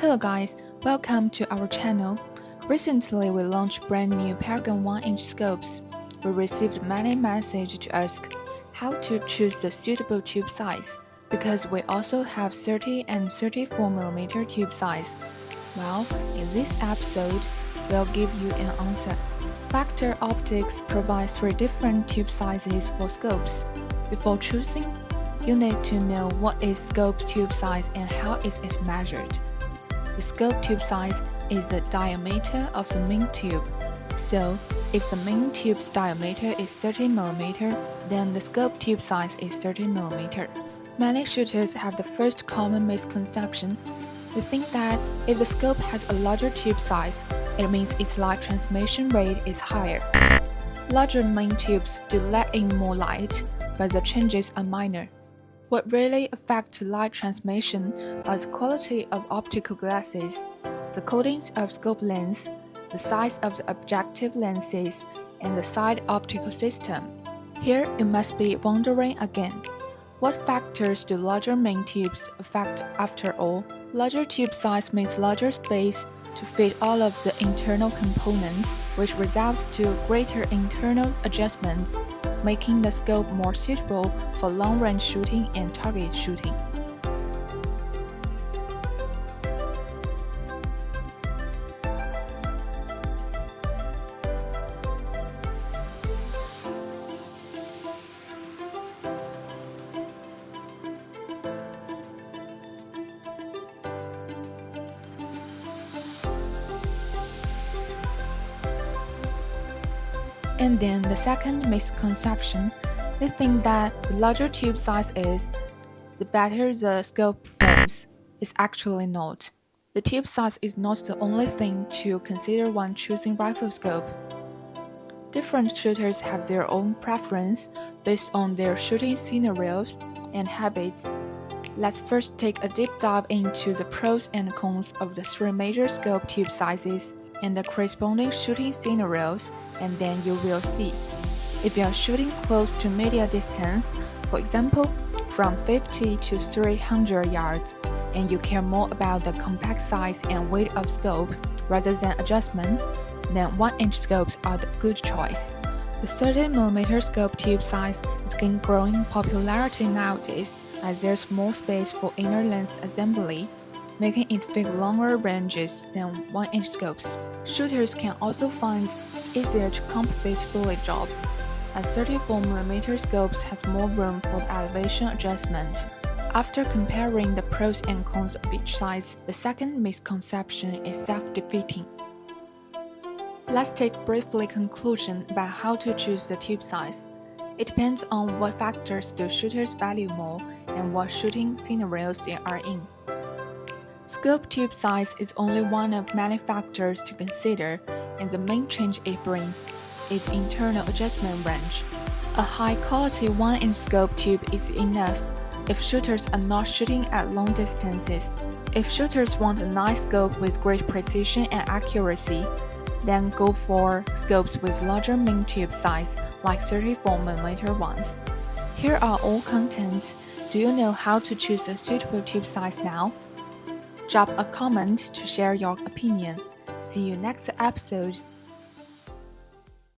Hello guys, welcome to our channel. Recently we launched brand new Paragon 1-inch scopes. We received many messages to ask how to choose the suitable tube size, because we also have 30 and 34mm tube size. Well, in this episode, we'll give you an answer. Factor Optics provides 3 different tube sizes for scopes. Before choosing, you need to know what is scope's tube size and how is it measured. The scope tube size is the diameter of the main tube. So, if the main tube's diameter is 30mm, then the scope tube size is 30mm. Many shooters have the first common misconception. They think that if the scope has a larger tube size, it means its light transmission rate is higher. Larger main tubes do let in more light, but the changes are minor. What really affects light transmission are the quality of optical glasses, the coatings of scope lens, the size of the objective lenses, and the side optical system. Here you must be wondering again, what factors do larger main tubes affect after all? Larger tube size means larger space to fit all of the internal components, which results to greater internal adjustments, making the scope more suitable for long-range shooting and target shooting. And then the second misconception, they think that the larger tube size is, the better the scope performs. It's actually not. The tube size is not the only thing to consider when choosing rifle scope. Different shooters have their own preference based on their shooting scenarios and habits. Let's first take a deep dive into the pros and cons of the 3 major scope tube sizes and the corresponding shooting scenarios, and then you will see. If you are shooting close to media distance, for example, from 50 to 300 yards, and you care more about the compact size and weight of scope rather than adjustment, then 1-inch scopes are the good choice. The 30mm scope tube size is gaining growing popularity nowadays, as there's more space for inner lens assembly, making it fit longer ranges than 1-inch scopes. Shooters can also find it easier to complete bullet job, as 34mm scopes has more room for the elevation adjustment. After comparing the pros and cons of each size, the second misconception is self-defeating. Let's take briefly conclusion about how to choose the tube size. It depends on what factors do shooters value more and what shooting scenarios they are in. Scope tube size is only one of many factors to consider, and the main change it brings is internal adjustment range. A high-quality 1-inch scope tube is enough if shooters are not shooting at long distances. If shooters want a nice scope with great precision and accuracy, then go for scopes with larger main tube size like 34mm ones. Here are all contents. Do you know how to choose a suitable tube size now? Drop a comment to share your opinion. See you next episode.